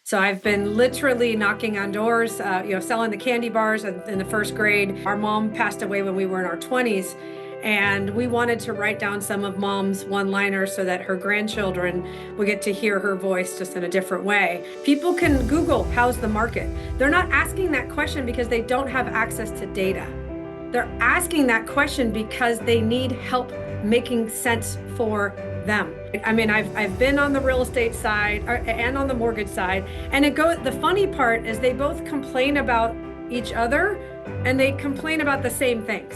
So I've been literally knocking on doors, selling the candy bars in the first grade. Our mom passed away when we were in our 20s, and we wanted to write down some of mom's one-liners so that her grandchildren will get to hear her voice just in a different way. People can Google, how's the market? They're not asking that question because they don't have access to data. They're asking that question because they need help making sense for them. I mean, I've been on the real estate side and on the mortgage side, and the funny part is they both complain about each other and they complain about the same things.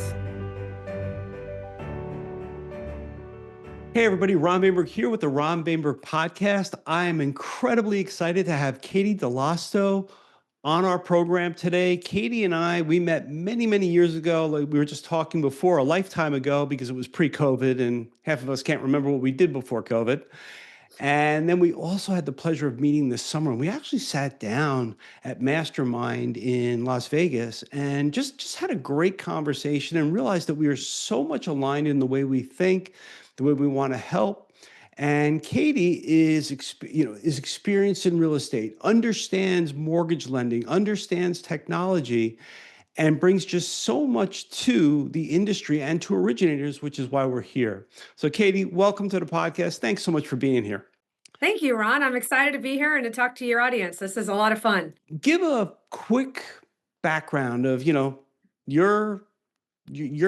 Hey everybody, Ron Vaimberg here with the Ron Vaimberg podcast. I am incredibly excited to have Katey Dallosto on our program today. Katey and I, we met many years ago. Like we were just talking before, a lifetime ago, because it was pre-COVID and half of us can't remember what we did before COVID. And then we also had the pleasure of meeting this summer. And we actually sat down at Mastermind in Las Vegas and just had a great conversation and realized that we are so much aligned in the way we think, the way we want to help. And Katey is experienced in real estate, understands mortgage lending, understands technology, and brings just so much to the industry and to originators, which is why we're here. So Katey, welcome to the podcast. Thanks so much for being here. Thank you, Ron. I'm excited to be here and to talk to your audience. This is a lot of fun. Give a quick background of, your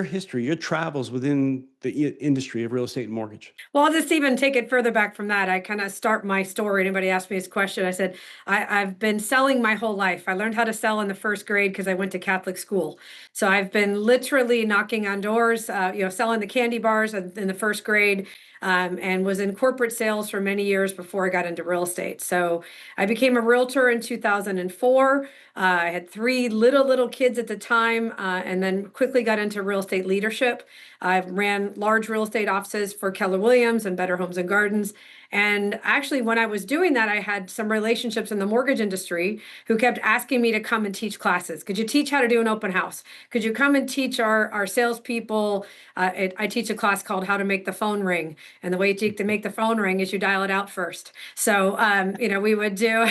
history, your travels within the industry of real estate and mortgage. Well, I'll just even take it further back from that. I kind of start my story. Anybody asked me this question, I said, I've been selling my whole life. I learned how to sell in the first grade because I went to Catholic school. So I've been literally knocking on doors, selling the candy bars in the first grade. And was in corporate sales for many years before I got into real estate. So I became a realtor in 2004. I had three little kids at the time, and then quickly got into real estate leadership. I ran large real estate offices for Keller Williams and Better Homes and Gardens. And actually, when I was doing that, I had some relationships in the mortgage industry who kept asking me to come and teach classes. Could you teach how to do an open house? Could you come and teach our salespeople? I teach a class called How to Make the Phone Ring. And the way to make the phone ring is you dial it out first. So, we would do,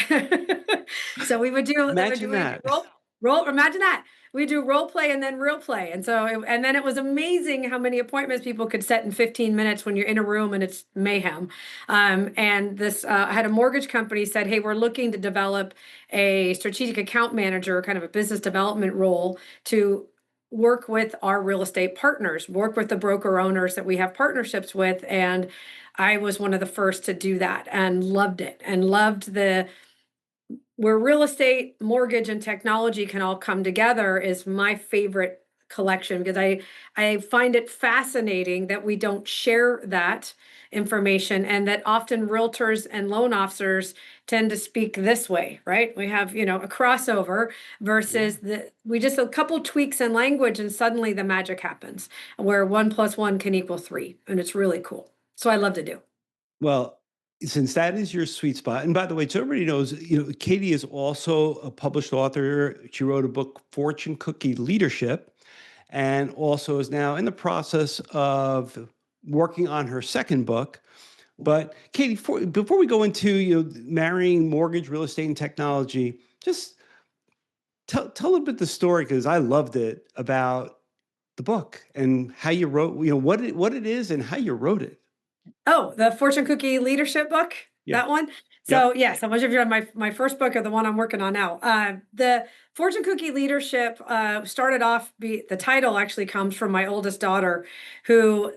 Imagine that. Imagine that. We do role play and then real play. And so, and then it was amazing how many appointments people could set in 15 minutes when you're in a room and it's mayhem. And this, I had a mortgage company said, hey, we're looking to develop a strategic account manager, kind of a business development role to work with our real estate partners, work with the broker owners that we have partnerships with. And I was one of the first to do that and loved it and loved where real estate, mortgage, and technology can all come together is my favorite collection because I find it fascinating that we don't share that information and that often realtors and loan officers tend to speak this way, right? We have, a crossover versus we just a couple tweaks in language and suddenly the magic happens where 1 + 1 can equal 3. And it's really cool. So I love to do. Well, since that is your sweet spot, and by the way, so everybody knows, Katey is also a published author. She wrote a book, Fortune Cookie Leadership, and also is now in the process of working on her second book. But Katey, before we go into marrying mortgage, real estate, and technology, just tell a little bit the story because I loved it about the book and how you wrote, what it is and how you wrote it. Oh, the Fortune Cookie Leadership book, Yeah. that one. So yes, I'm not sure if you're on my first book or the one I'm working on now. The Fortune Cookie Leadership started off. The title actually comes from my oldest daughter, who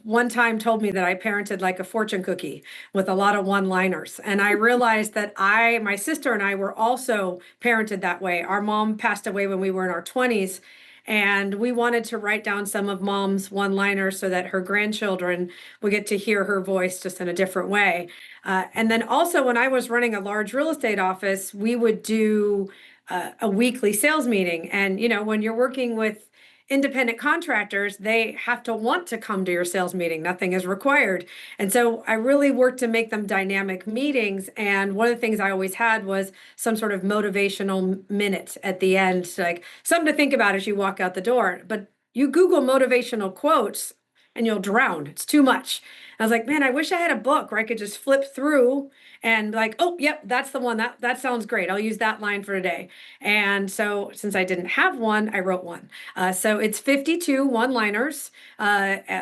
one time told me that I parented like a fortune cookie with a lot of one-liners, and I realized that my sister and I were also parented that way. Our mom passed away when we were in our 20s. And we wanted to write down some of mom's one-liners so that her grandchildren would get to hear her voice just in a different way. And then also when I was running a large real estate office, we would do a weekly sales meeting. And, when you're working with independent contractors, they have to want to come to your sales meeting. Nothing is required. And so I really worked to make them dynamic meetings. And one of the things I always had was some sort of motivational minute at the end, like something to think about as you walk out the door. But you Google motivational quotes and you'll drown. It's too much. I was like, man, I wish I had a book where I could just flip through and like, oh, yep, that's the one. That sounds great. I'll use that line for today. And so since I didn't have one, I wrote one. So it's 52 one-liners,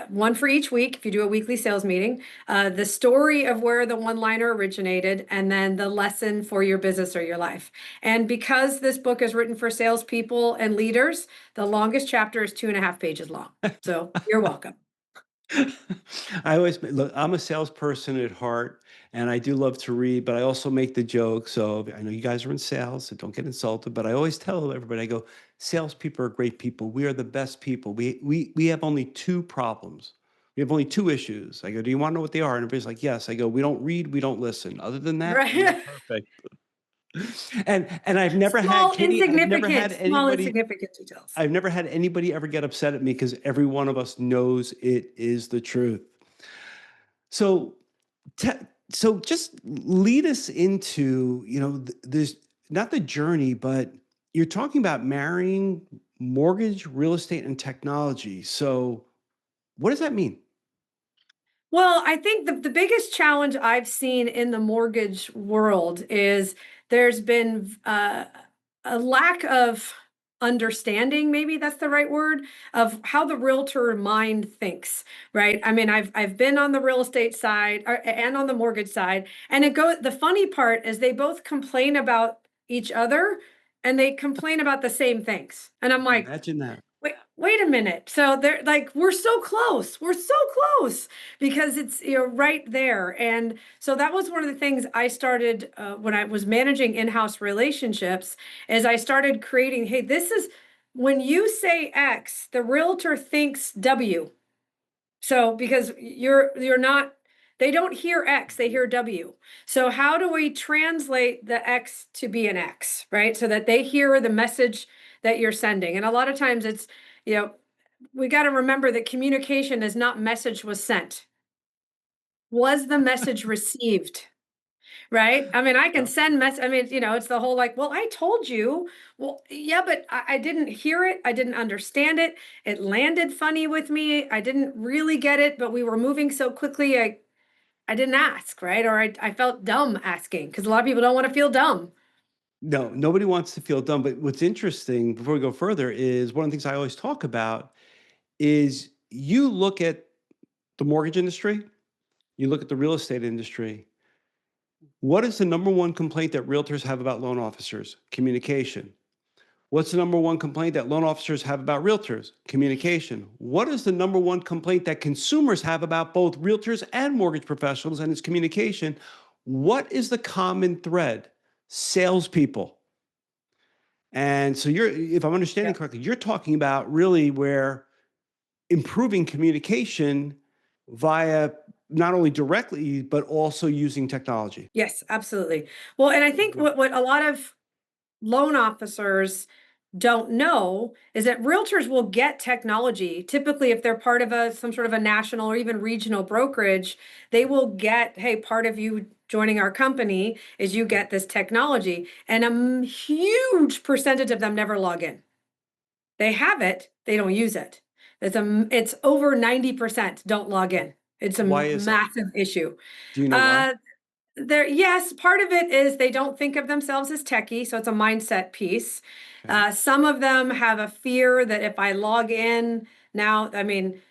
one for each week if you do a weekly sales meeting, the story of where the one-liner originated, and then the lesson for your business or your life. And because this book is written for salespeople and leaders, the longest chapter is 2.5 pages long. So you're welcome. I always look, I'm a salesperson at heart and I do love to read, but I also make the joke. So I know you guys are in sales, so don't get insulted, but I always tell everybody, I go, salespeople are great people. We are the best people. We have only two problems. We have only two issues. I go, do you want to know what they are? And everybody's like, yes. I go, we don't read, we don't listen. Other than that, we are Right. perfect. And I've never had Katey, Small insignificant details. I've never had anybody ever get upset at me because every one of us knows it is the truth. So, so just lead us into, there's not the journey, but you're talking about marrying mortgage, real estate, and technology. So what does that mean? Well, I think the biggest challenge I've seen in the mortgage world is there's been a lack of understanding, maybe that's the right word, of how the realtor mind thinks, right? I mean, I've been on the real estate side and on the mortgage side, and the funny part is they both complain about each other and they complain about the same things. And I'm like, Imagine that. wait a minute. So they're like, we're so close. We're so close because it's, right there. And so that was one of the things I started when I was managing in-house relationships, is I started creating, hey, this is when you say X, the realtor thinks W. So because you're not, they don't hear X, they hear W. So how do we translate the X to be an X, right? So that they hear the message that you're sending. And a lot of times it's, we got to remember that communication is not message was sent. Was the message received? Right? I mean, I can Yep. send I mean, it's the whole like, well, I told you. Well, yeah, but I didn't hear it. I didn't understand it. It landed funny with me. I didn't really get it, but we were moving so quickly. I didn't ask, right? Or I felt dumb asking because a lot of people don't want to feel dumb. No, nobody wants to feel dumb. But what's interesting, before we go further, is one of the things I always talk about is you look at the mortgage industry, you look at the real estate industry. What is the number one complaint that realtors have about loan officers? Communication. What's the number one complaint that loan officers have about realtors? Communication. What is the number one complaint that consumers have about both realtors and mortgage professionals? And it's communication. What is the common thread? Salespeople. And so if I'm understanding Yeah. correctly, you're talking about really where improving communication via not only directly, but also using technology. Yes, absolutely. Well, and I think Yeah. what a lot of loan officers don't know is that realtors will get technology. Typically, if they're part of some sort of a national or even regional brokerage, they will get, hey, part of you joining our company is you get this technology. And a huge percentage of them never log in. They have it, they don't use it. It's over 90% don't log in. It's a Why is that? massive issue. Do you know why? Uh, yes, part of it is they don't think of themselves as techie, so it's a mindset piece. Okay. Some of them have a fear that if I log in now, I mean,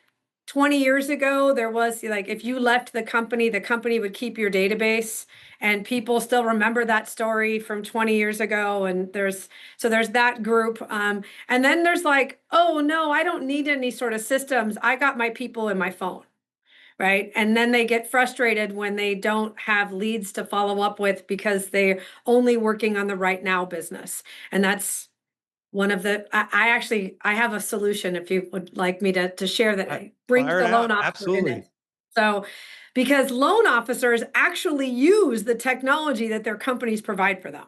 20 years ago, there was like, if you left the company would keep your database, and people still remember that story from 20 years ago. And there's that group. And then there's like, oh no, I don't need any sort of systems. I got my people in my phone. Right. And then they get frustrated when they don't have leads to follow up with because they're only working on the right now business. And that's one of I have a solution if you would like me to share that brings Fire it the loan out. officer in Absolutely. it. So, because loan officers actually use the technology that their companies provide for them,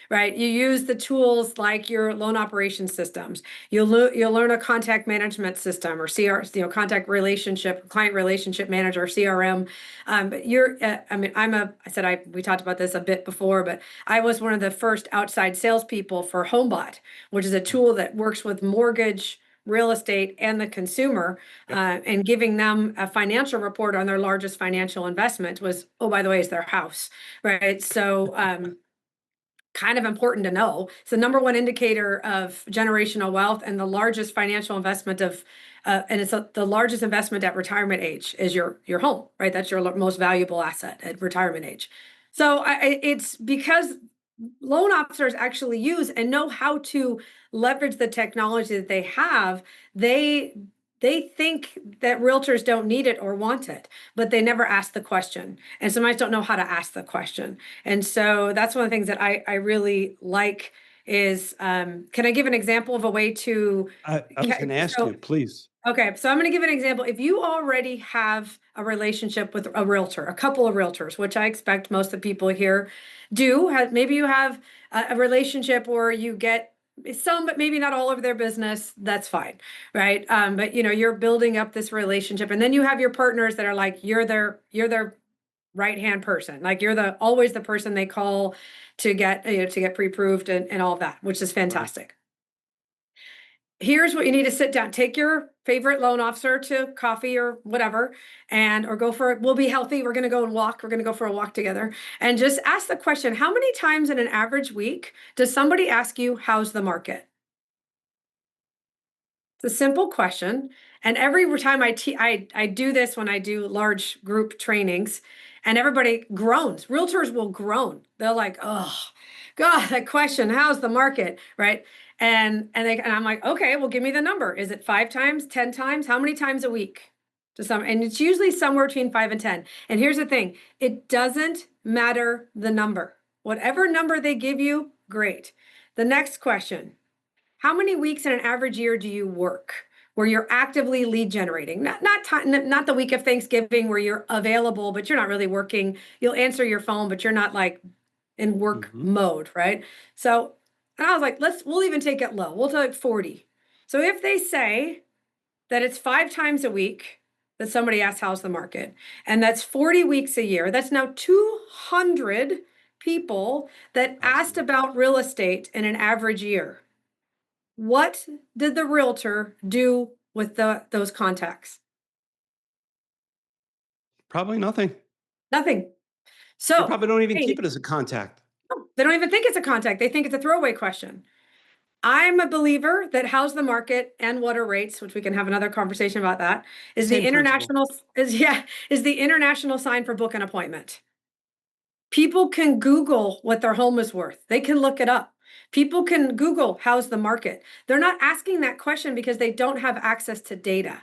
right? You use the tools like your loan operation systems. You'll learn a contact management system or contact relationship, client relationship manager, CRM. But I mean, we talked about this a bit before, but I was one of the first outside salespeople for HomeBot, which is a tool that works with mortgage real estate and the consumer, and giving them a financial report on their largest financial investment was, oh, by the way, is their house, right? So, kind of important to know. It's the number one indicator of generational wealth and the largest financial investment of, and it's the largest investment at retirement age is your home, right? That's your most valuable asset at retirement age. So it's because loan officers actually use and know how to leverage the technology that they have. They think that realtors don't need it or want it, but they never ask the question, and sometimes don't know how to ask the question. And so that's one of the things that I really like is, can I give an example of a way to, I was going to ask so you, please. okay, so I'm going to give an example. If you already have a relationship with a realtor, a couple of realtors, which I expect most of the people here do, maybe you have a relationship where you get some, but maybe not all of their business, that's fine, right? But you're building up this relationship, and then you have your partners that are like, you're their right-hand person. Like you're always the person they call to get pre-approved and all of that, which is Right. fantastic. Here's what you need to sit down. Take your favorite loan officer to coffee or whatever, or go for it. We'll be healthy. We're going to go and walk. We're going to go for a walk together and just ask the question, how many times in an average week does somebody ask you, how's the market? It's a simple question. And every time I do this when I do large group trainings, and everybody groans. Realtors will groan. They're like, oh, God, that question, how's the market? Right. And I'm like, okay, well, give me the number. Is it 5 times, 10 times? How many times a week? And it's usually somewhere between 5 and 10. And here's the thing, it doesn't matter the number. Whatever number they give you, great. The next question. How many weeks in an average year do you work where you're actively lead generating? Not the week of Thanksgiving where you're available, but you're not really working. You'll answer your phone, but you're not like in work mode, right? So, and I was like, we'll even take it low. We'll take 40. So if they say that it's 5 times a week that somebody asks, how's the market? And that's 40 weeks a year. That's now 200 people that asked about real estate in an average year. What did the realtor do with those contacts? Probably nothing. Nothing. They So probably don't even hey, keep it as a contact. they don't even think it's a contact. They think it's a throwaway question. I'm a believer that how's the market and what are rates, which we can have another conversation about that, is the Same principle. international sign for book an appointment. People can Google what their home is worth. They can look it up. People can Google how's the market. They're not asking that question because they don't have access to data.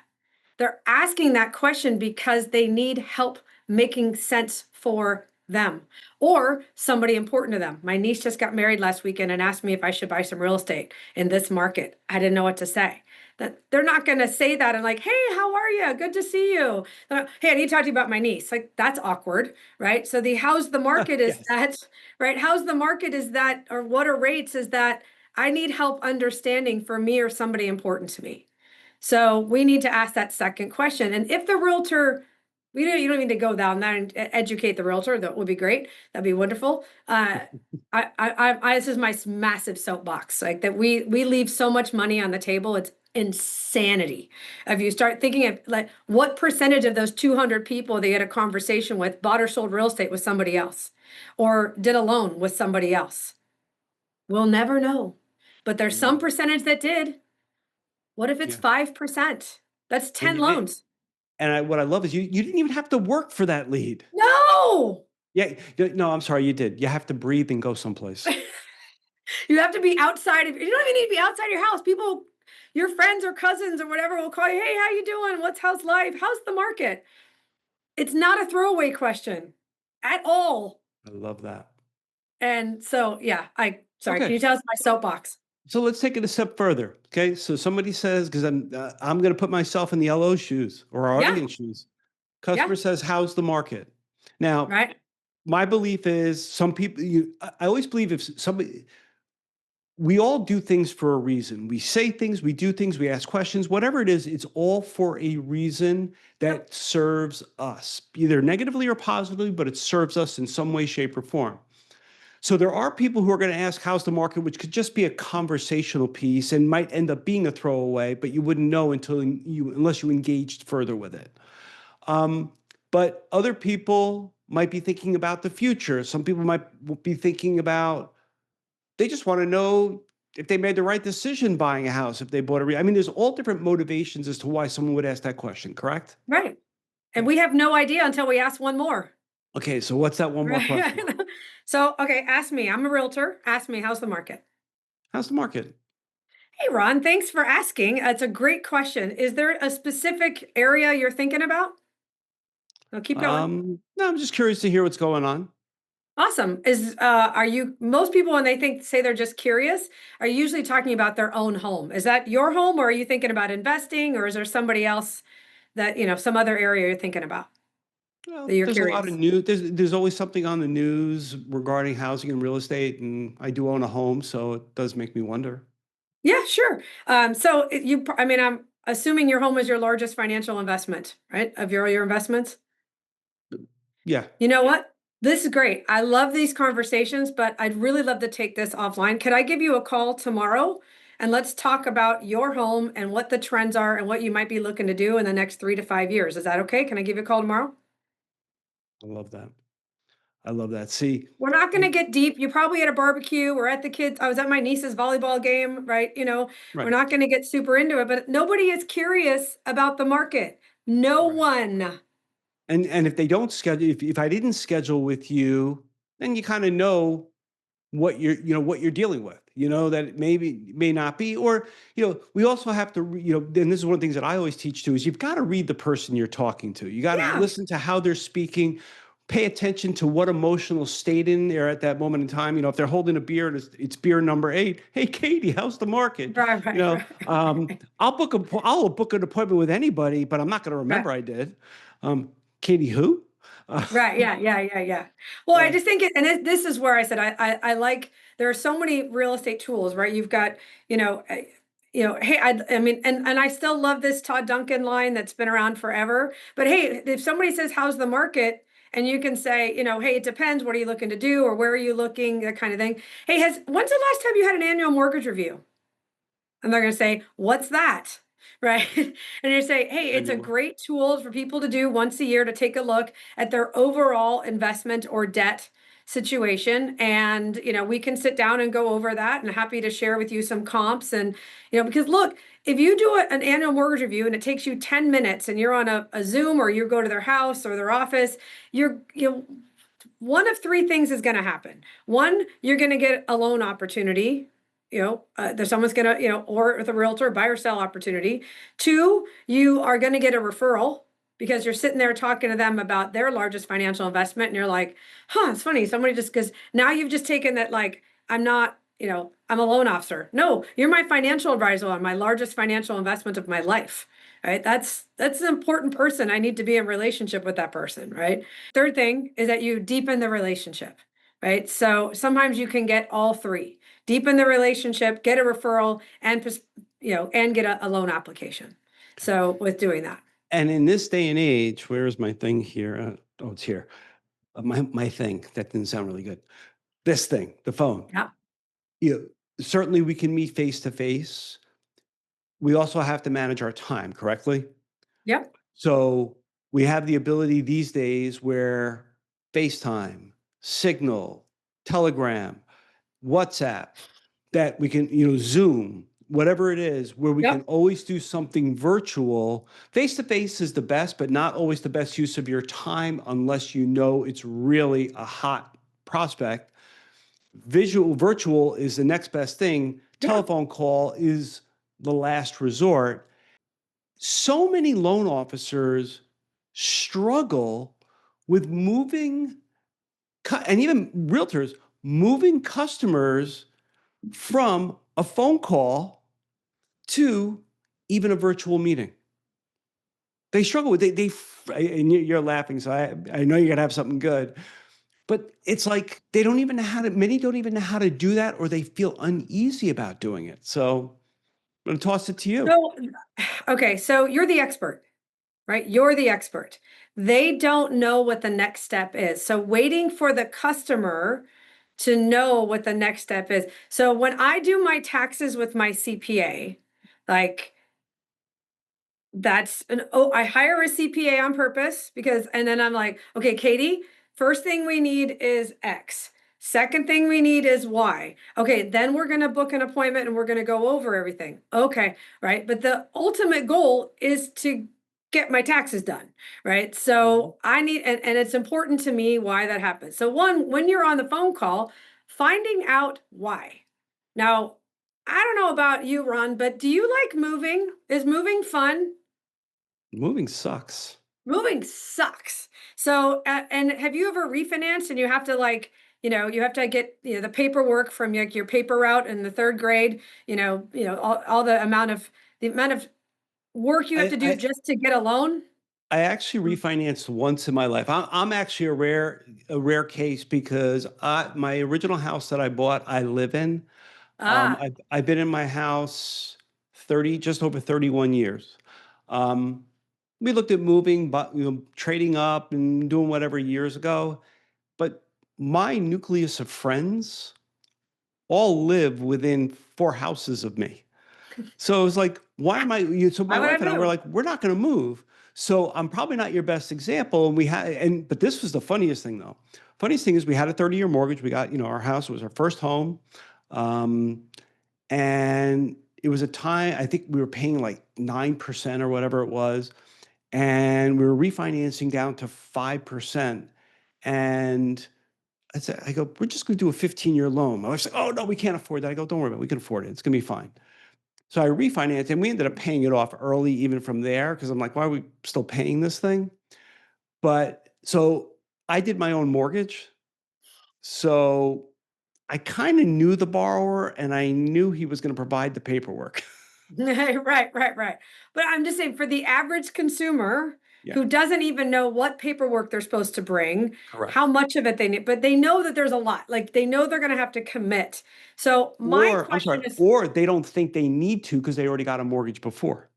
They're asking that question because they need help making sense for them or somebody important to them. My niece just got married last weekend and asked me if I should buy some real estate in this market. I didn't know what to say. That they're not going to say that and like, hey, how are you? Good to see you. Hey, I need to talk to you about my niece. Like that's awkward, right? So the how's the market is Yes. that, right? How's the market is that, or what are rates is that I need help understanding for me or somebody important to me. So we need to ask that second question. And if the realtor, you don't need to go down there and educate the realtor. That would be great. That'd be wonderful. This is my massive soapbox. Like that, we leave so much money on the table. It's insanity. If you start thinking of like what percentage of those 200 people they had a conversation with bought or sold real estate with somebody else, or did a loan with somebody else, we'll never know. But there's some percentage that did. What if it's Yeah. 5%? That's And 10 you did. loans. And what I love is you didn't even have to work for that lead. No, Yeah. No, I'm sorry, you did. You have to breathe and go someplace. you have to be outside of, you don't even need to be outside your house. People, your friends or cousins or whatever will call you. Hey, how you doing? How's life? How's the market? It's not a throwaway question at all. I love that. And so, yeah, sorry, can Okay. you tell us my soapbox? So let's take it a step further. Okay. So somebody says, because I'm going to put myself in the LO shoes or our Yeah, audience shoes. yeah, Customer says, how's the market? Now, right. my belief is some people, I always believe if somebody, we all do things for a reason. We say things, we do things, we ask questions, whatever it is, it's all for a reason that serves us, either negatively or positively, but it serves us in some way, shape, or form. So there are people who are going to ask, how's the market, which could just be a conversational piece and might end up being a throwaway, but you wouldn't know unless you engaged further with it. Um, but other people might be thinking about the future. Some people might be thinking about, they just want to know if they made the right decision buying a house, if they bought I mean, there's all different motivations as to why someone would ask that question, correct? Right. And Okay. we have no idea until we ask one more. Okay, so what's that one more Right. question? So, okay, ask me. I'm a realtor. Ask me, how's the market? How's the market? Hey, Ron, thanks for asking. It's a great question. Is there a specific area you're thinking about? I'll keep going. No, I'm just curious to hear what's going on. Awesome. Are you, most people when say they're just curious, are usually talking about their own home. Is that your home or are you thinking about investing or is there somebody else that, some other area you're thinking about that Well, you're there's a lot of curious? news. There's always something on the news regarding housing and real estate, and I do own a home, so it does make me wonder. Yeah, sure. I mean, I'm assuming your home is your largest financial investment, right? Of your investments. Yeah, You know what? This is great. I love these conversations, but I'd really love to take this offline. Could I give you a call tomorrow and let's talk about your home and what the trends are and what you might be looking to do in the next 3 to 5 years? Is that okay? Can I give you a call tomorrow? I love that. I love that. See, We're not going to you, get deep. You probably at a barbecue or I was at my niece's volleyball game, right? We're right. not going to get super into it, but nobody is curious about the market. No Right. one. And if they don't schedule, if I didn't schedule with you, then you kind of know what you're dealing with, that it may not be, or, we also have to, and this is one of the things that I always teach too, is you've got to read the person you're talking to. You got to Yeah. listen to how they're speaking, pay attention to what emotional state in there at that moment in time. If they're holding a beer and it's beer number 8, hey, Katey, how's the market? Right, right, right, I'll book an appointment with anybody, but I'm not going to right. remember I did. Katey who? Uh, Right. Yeah. Yeah. Yeah. Yeah. Well, I uh, just think this is where I said I like there are so many real estate tools, right? You've got, hey, I mean, and I still love this Todd Duncan line that's been around forever. But hey, if somebody says, how's the market? And you can say, hey, it depends. What are you looking to do? Or where are you looking? That kind of thing. Hey, when's the last time you had an annual mortgage review? And they're going to say, what's that? Right. And you say, hey, it's a annual. great tool for people to do once a year to take a look at their overall investment or debt situation. And, we can sit down and go over that and happy to share with you some comps. And, because look, if you do an annual mortgage review and it takes you 10 minutes and you're on a Zoom or you go to their house or their office, one of three things is going to happen. One, you're going to get a loan opportunity. There's someone's going to, or with a realtor, buy or sell opportunity. Two, you are going to get a referral because you're sitting there talking to them about their largest financial investment. And you're like, it's funny. Somebody just, because now you've just taken that, like, I'm not, I'm a loan officer. No, you're my financial advisor on my largest financial investment of my life. Right. That's an important person. I need to be in relationship with that person. Right. Third thing is that you deepen the relationship, right? So sometimes you can get all three: deepen the relationship, get a referral, and and get a loan application. So with doing that, And in this day and age, where is my thing here? Oh, it's here. My thing. That didn't sound really good. This thing, the phone. yeah, Certainly we can meet face to face. We also have to manage our time correctly. yep, So we have the ability these days where FaceTime, Signal, Telegram, WhatsApp, that we can, Zoom, whatever it is, where we can yep, always do something virtual. Face to face is the best, but not always the best use of your time unless you know it's really a hot prospect. Virtual is the next best thing. yeah, Telephone call is the last resort. So many loan officers struggle with and even realtors moving customers from a phone call to even a virtual meeting. They struggle with and you're laughing, so I know you're gonna have something good, but it's like they don't even know many don't even know how to do that, or they feel uneasy about doing it. So I'm gonna toss it to you. So, okay, so you're the expert, right? You're the expert. They don't know what the next step is. So waiting for the customer to know what the next step is. So when I do my taxes with my CPA, like I hire a CPA on purpose because, and then I'm like, okay, Katey, first thing we need is X. Second thing we need is Y. Okay, then we're going to book an appointment and we're going to go over everything. Okay, right. But the ultimate goal is to get my taxes done, right? Mhm. So I need, and it's important to me why that happens. So one, when you're on the phone call, finding out why. Now, I don't know about you, Ron, but do you like moving? Is moving fun? Moving sucks. Moving sucks. So, and have you ever refinanced and you have to like, you have to get, the paperwork from like your paper route in the third grade, all the amount of work you have I, to do I just to get a loan? I actually refinanced once in my life. I'm actually a rare case because my original house that I bought, I live in. Ah, I've been in my house just over 31 years. Um, we looked at moving, but trading up and doing whatever years ago. But my nucleus of friends all live within 4 houses of me. So it was like, why am I? So my why would I wife and I were move? like, we're not going to move. So I'm probably not your best example. And but this was the funniest thing though. Funniest thing is we had a 30-year mortgage. We got, our house. It was our first home. Um, and it was a time, I think we were paying like 9% or whatever it was. And we were refinancing down to 5%. And I go, we're just going to do a 15-year loan. My wife's like, oh, no, we can't afford that. I go, don't worry about it. We can afford it. It's going to be fine. So I refinanced and we ended up paying it off early, even from there, because I'm like, why are we still paying this thing? But so I did my own mortgage. So I kind of knew the borrower and I knew he was going to provide the paperwork. Right, right, right. But I'm just saying for the average consumer Yeah, who doesn't even know what paperwork they're supposed to bring, how correct. much of it they need, but they know that there's a lot. Like they know they're going to have to commit. So my Or I'm sorry, question is or they don't think they need to because they already got a mortgage before.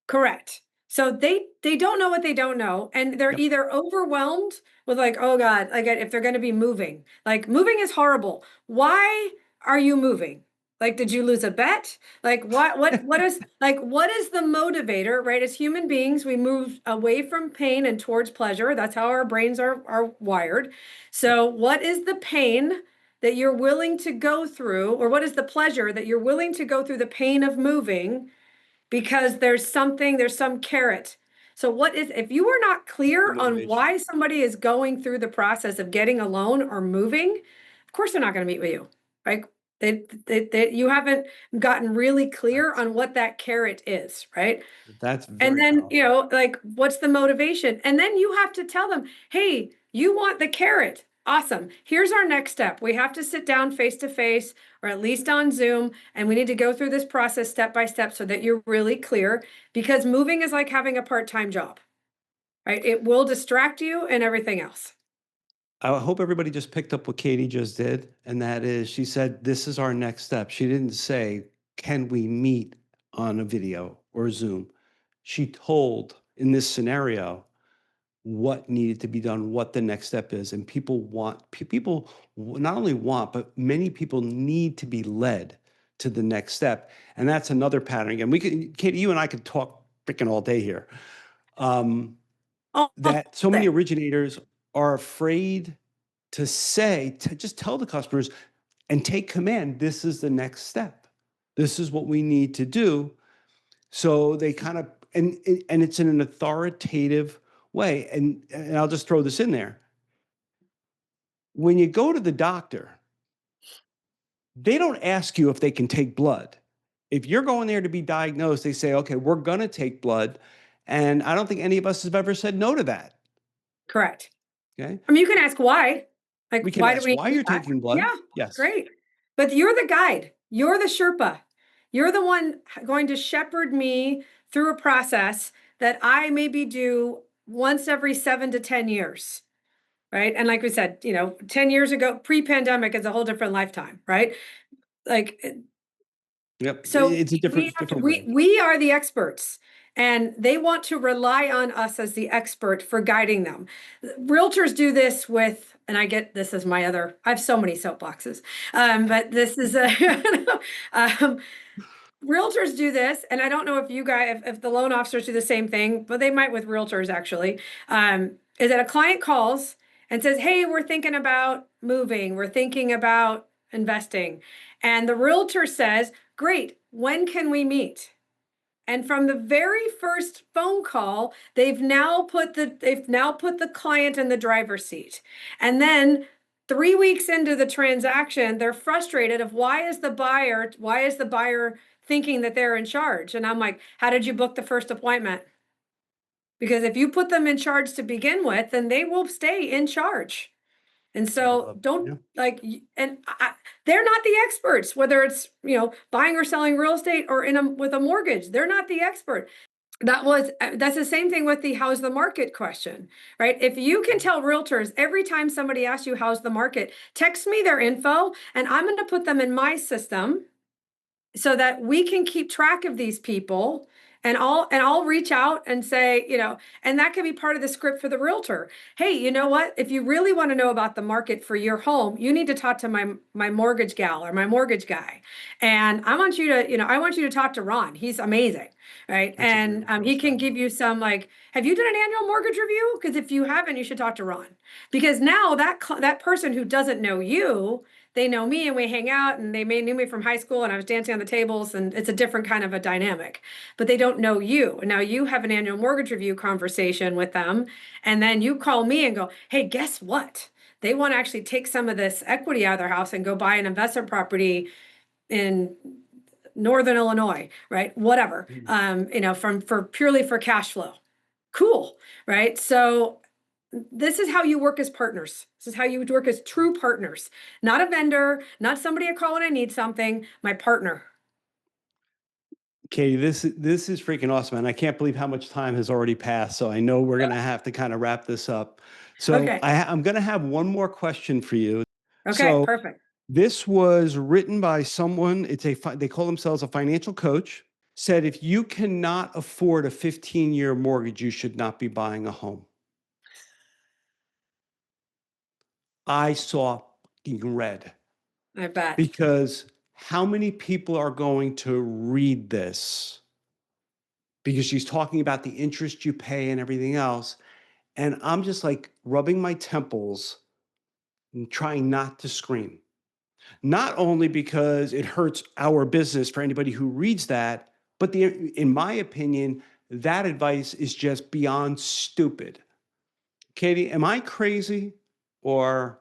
correct. So they don't know what they don't know, and they're Yep. either overwhelmed with like, oh God, like if they're going to be moving, like moving is horrible. Why are you moving? Like, did you lose a bet? Like, what is the motivator, right? As human beings, we move away from pain and towards pleasure. That's how our brains are wired. So, what is the pain that you're willing to go through, or what is the pleasure that you're willing to go through the pain of moving? Because there's some carrot. So if you are not What's the clear on motivation? why somebody is going through the process of getting a loan or moving, of course they're not going to meet with you, right? You haven't gotten really clear That's on what that carrot is, right? that's And very then, powerful. like, what's the motivation? And then you have to tell them, hey, you want the carrot. Awesome. Here's our next step. We have to sit down face to face or at least on Zoom, and we need to go through this process step by step so that you're really clear because moving is like having a part-time job, right? It will distract you and everything else. I hope everybody just picked up what Katie just did, and that is she said, this is our next step. She didn't say, can we meet on a video or Zoom? She told in this scenario what needed to be done, what the next step is. And people not only want, but many people need to be led to the next step. And that's another pattern. And Katie, you and I could talk freaking all day here. Um, All that so many day. originators are afraid to just tell the customers and take command. This is the next step. This is what we need to do. So they kind of, and it's in an authoritative way. And I'll just throw this in there. When you go to the doctor, they don't ask you if they can take blood. If you're going there to be diagnosed, they say, okay, we're going to take blood. And I don't think any of us have ever said no to that. Correct. Okay. I mean, you can ask why. Like, We can why do ask we why need you're that? taking blood. Yeah, Yes. great. But you're the guide. You're the Sherpa. You're the one going to shepherd me through a process that I maybe do once every 7 to 10 years, right? And like we said, 10 years ago, pre-pandemic is a whole different lifetime, right? Like Yep. So It's a we different have to, different way. we are the experts, and they want to rely on us as the expert for guiding them. Realtors do this with, and I get this as my other, I have so many soapboxes, but this is a, um, realtors do this, and I don't know if you guys, if the loan officers do the same thing, but they might with realtors actually. Is that a client calls and says, "Hey, we're thinking about moving, we're thinking about investing," and the realtor says, "Great, when can we meet?" And from the very first phone call, they've now put the client in the driver's seat. And then 3 weeks into the transaction, they're frustrated of why is the buyer thinking that they're in charge? And I'm like, how did you book the first appointment? Because if you put them in charge to begin with, then they will stay in charge. And I so love it. don't Yeah. like, they're not the experts, whether it's, buying or selling real estate or with a mortgage, they're not the expert. That's the same thing with the how's the market question, right? If you can tell realtors every time somebody asks you how's the market, text me their info and I'm going to put them in my system so that we can keep track of these people, and I'll reach out and say, and that can be part of the script for the realtor. Hey, you know what? If you really want to know about the market for your home, you need to talk to my mortgage gal or my mortgage guy. And I want you to talk to Ron. He's amazing, right? That's a great And referral he can sound. give you some, like, have you done an annual mortgage review? Because if you haven't, you should talk to Ron. Because now that person who doesn't know you, they know me and we hang out, and they may knew me from high school and I was dancing on the tables, and it's a different kind of a dynamic, but they don't know you. And now you have an annual mortgage review conversation with them. And then you call me and go, hey, guess what? They want to actually take some of this equity out of their house and go buy an investment property in Northern Illinois, right? Whatever, Mm. for purely for cash flow. Cool, right? So this is how you work as partners. This is how you would work as true partners, not a vendor, not somebody I call when I need something, my partner. Katey, this is freaking awesome, and I can't believe how much time has already passed. So I know we're gonna have to kind of wrap this up. So Okay. I'm gonna have one more question for you. Okay. So Perfect. this was written by someone. They call themselves a financial coach. Said if you cannot afford a 15-year mortgage, you should not be buying a home. I saw fucking red, I bet. because how many people are going to read this? Because she's talking about the interest you pay and everything else. And I'm just like rubbing my temples and trying not to scream. Not only because it hurts our business for anybody who reads that, but in my opinion, that advice is just beyond stupid. Katey, am I crazy or?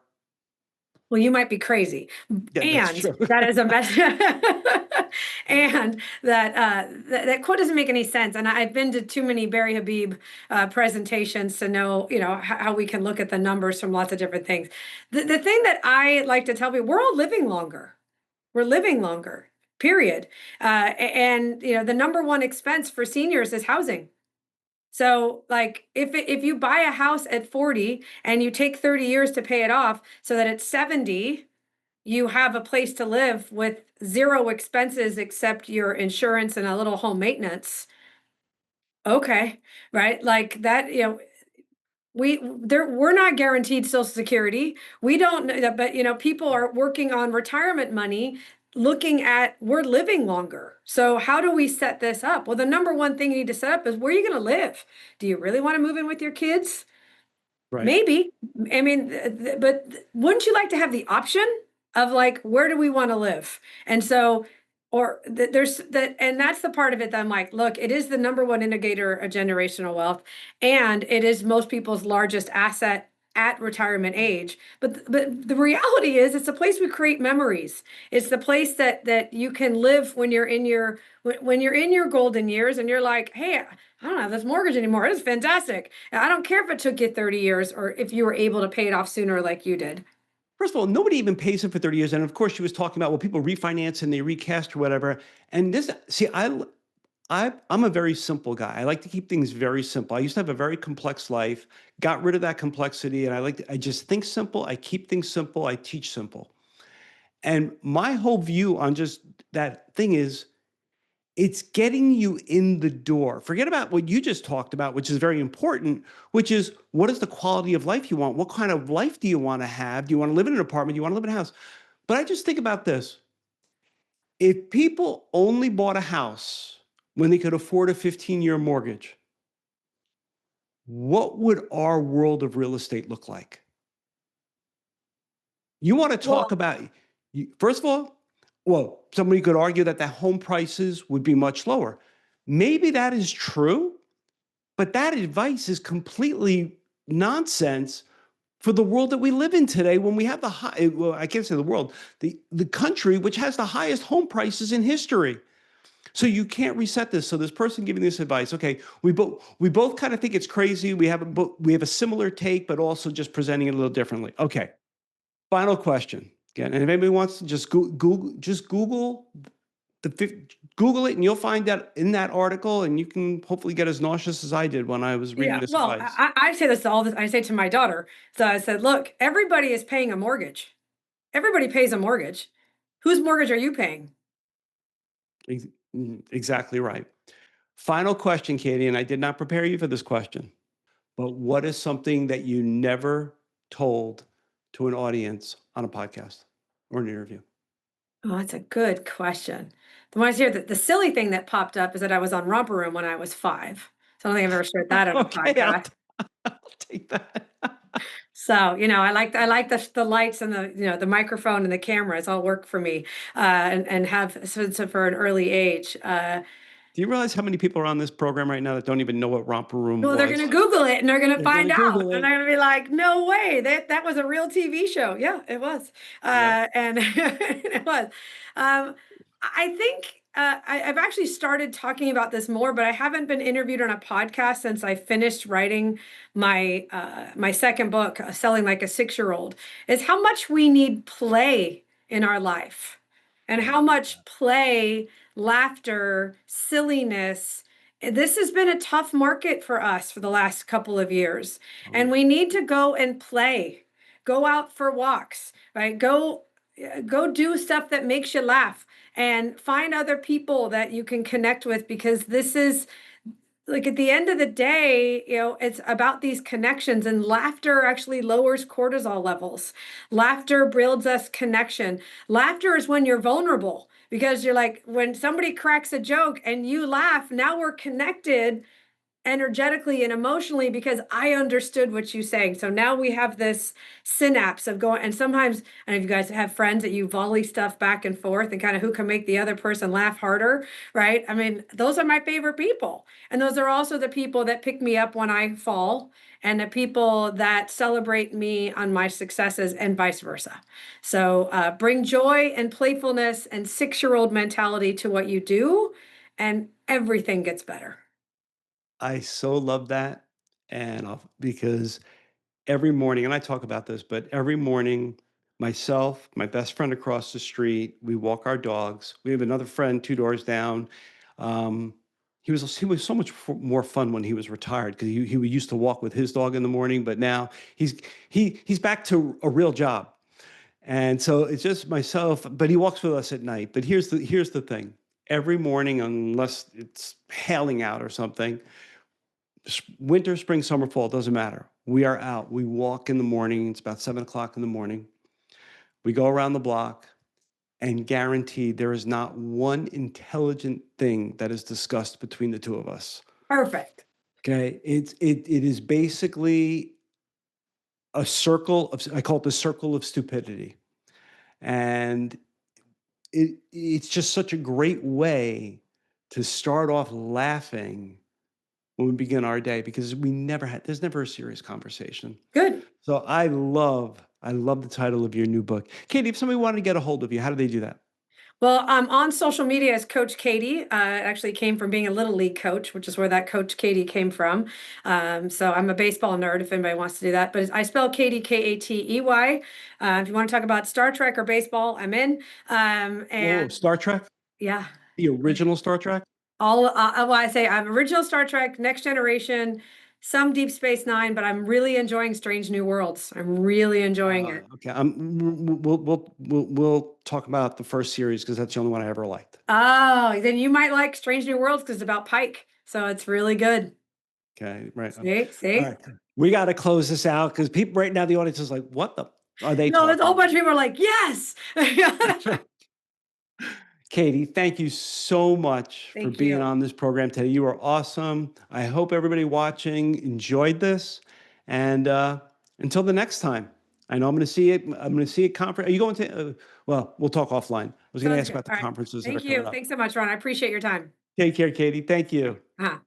Well, you might be crazy, Yeah, that's and true. that is a mess. And that quote doesn't make any sense. And I've been to too many Barry Habib presentations to know, how we can look at the numbers from lots of different things. The thing that I like to tell people, we're all living longer. We're living longer, period. And the number one expense for seniors is housing. So, like, if you buy a house at 40 and you take 30 years to pay it off, so that at 70 you have a place to live with zero expenses except your insurance and a little home maintenance. Okay, right? Like that, we're not guaranteed Social Security. We don't know that, but people are working on retirement money, looking at we're living longer. So how do we set this up? Well, the number one thing you need to set up is where are you going to live? Do you really want to move in with your kids? Right. Maybe. I mean, but wouldn't you like to have the option of, like, where do we want to live? And so, there's that, and that's the part of it that I'm like, look, it is the number one indicator of generational wealth, and it is most people's largest asset at retirement age. But the reality is, it's a place we create memories. It's the place that you can live when you're in your golden years, and you're like, hey, I don't have this mortgage anymore. It is fantastic. I don't care if it took you 30 years or if you were able to pay it off sooner like you did. First of all, nobody even pays it for 30 years. And of course, she was talking about, well, people refinance and they recast or whatever. And this, see, I'm a very simple guy. I like to keep things very simple. I used to have a very complex life, got rid of that complexity. And I just think simple. I keep things simple. I teach simple. And my whole view on just that thing is, it's getting you in the door. Forget about what you just talked about, which is very important, which is what is the quality of life you want? What kind of life do you want to have? Do you want to live in an apartment? Do you want to live in a house? But I just think about this. If people only bought a house when they could afford a 15-year mortgage, what would our world of real estate look like? You want to talk Well, about, first of all, well, somebody could argue that the home prices would be much lower. Maybe that is true, but that advice is completely nonsense for the world that we live in today when we have the high, well, I can't say the world, the country which has the highest home prices in history. So you can't reset this. So this person giving this advice, okay, we both kind of think it's crazy. We have a similar take, but also just presenting it a little differently. Okay. Final question. Again, and if anybody wants to just Google Google it, and you'll find that in that article, and you can hopefully get as nauseous as I did when I was reading yeah. this Well, advice. I say this all this. I say to my daughter. So I said, look, everybody is paying a mortgage. Everybody pays a mortgage. Whose mortgage are you paying? Exactly right. Final question, Katey, and I did not prepare you for this question, but what is something that you never told to an audience on a podcast or an interview? Oh, that's a good question. The one I hear that the silly thing that popped up is that I was on Romper Room when I was 5. So I don't think I've ever shared that on a Okay, I'll, podcast. I'll take that. So, I like the lights and the microphone and the cameras all work for me, and have so for an early age. Do you realize how many people are on this program right now that don't even know what Romper Room Well, they're was? gonna Google it and they're gonna They're going find to out, Google and they're it. gonna be like, "No way, that was a real TV show." Yeah, it was, Yep. and it was. I think I've actually started talking about this more, but I haven't been interviewed on a podcast since I finished writing my second book, Selling Like a 6-Year-Old. Is how much we need play in our life, and Oh how my much play, laughter, silliness. This has been a tough market for us for the last couple of years, God. Oh and yeah. we need to go and play. Go out for walks, right? Go do stuff that makes you laugh, and find other people that you can connect with, because this is like, at the end of the day, it's about these connections, and laughter actually lowers cortisol levels. Laughter builds us connection. Laughter is when you're vulnerable, because you're like, when somebody cracks a joke and you laugh, now we're connected energetically and emotionally because I understood what you're saying. So now we have this synapse of going, and sometimes, and if you guys have friends that you volley stuff back and forth and kind of who can make the other person laugh harder, right? I mean, those are my favorite people. And those are also the people that pick me up when I fall, and the people that celebrate me on my successes, and vice versa. So bring joy and playfulness and 6-year-old mentality to what you do, and everything gets better. I so love that. Because every morning, and I talk about this, but every morning, myself, my best friend across the street, we walk our dogs. We have another friend 2 doors down. Um, he was so much more fun when he was retired because he used to walk with his dog in the morning, but now he's back to a real job. And so it's just myself, but he walks with us at night. But here's the thing. Every morning, unless it's hailing out or something, winter, spring, summer, fall, doesn't matter. We are out. We walk in the morning. It's about 7 o'clock in the morning. We go around the block, and guaranteed there is not one intelligent thing that is discussed between the two of us. Perfect. Okay. It is basically a circle of, I call it the circle of stupidity. And it's just such a great way to start off laughing when we begin our day, because there's never a serious conversation. Good. So I love the title of your new book. Katey, if somebody wanted to get a hold of you, how do they do that? Well, I'm on social media as Coach Katey. It actually came from being a little league coach, which is where that Coach Katey came from. So I'm a baseball nerd if anybody wants to do that. But I spell Katey, Katey. If you want to talk about Star Trek or baseball, I'm in. Oh, And Star Trek? yeah, The original Star Trek? well, I say I'm original Star Trek, Next Generation, some Deep Space Nine, but I'm really enjoying Strange New Worlds. I'm really enjoying it. Okay, we'll talk about the first series because that's the only one I ever liked. Oh, then you might like Strange New Worlds because it's about Pike. So it's really good. Okay, right. See, All see? right, we got to close this out because people right now, the audience is like, "What the are they No, there's a whole talking bunch of people are like, yes. about?" Katey, thank you so much for Thank being you. on this program today. You are awesome. I hope everybody watching enjoyed this. And until the next time, I know I'm going to see it. I'm going to see a conference. Are you going to? Well, we'll talk offline. I was going to Sounds ask good. about the All right. conferences that are Thank coming you. up. Thanks so much, Ron. I appreciate your time. Take care, Katey. Thank you. Uh-huh.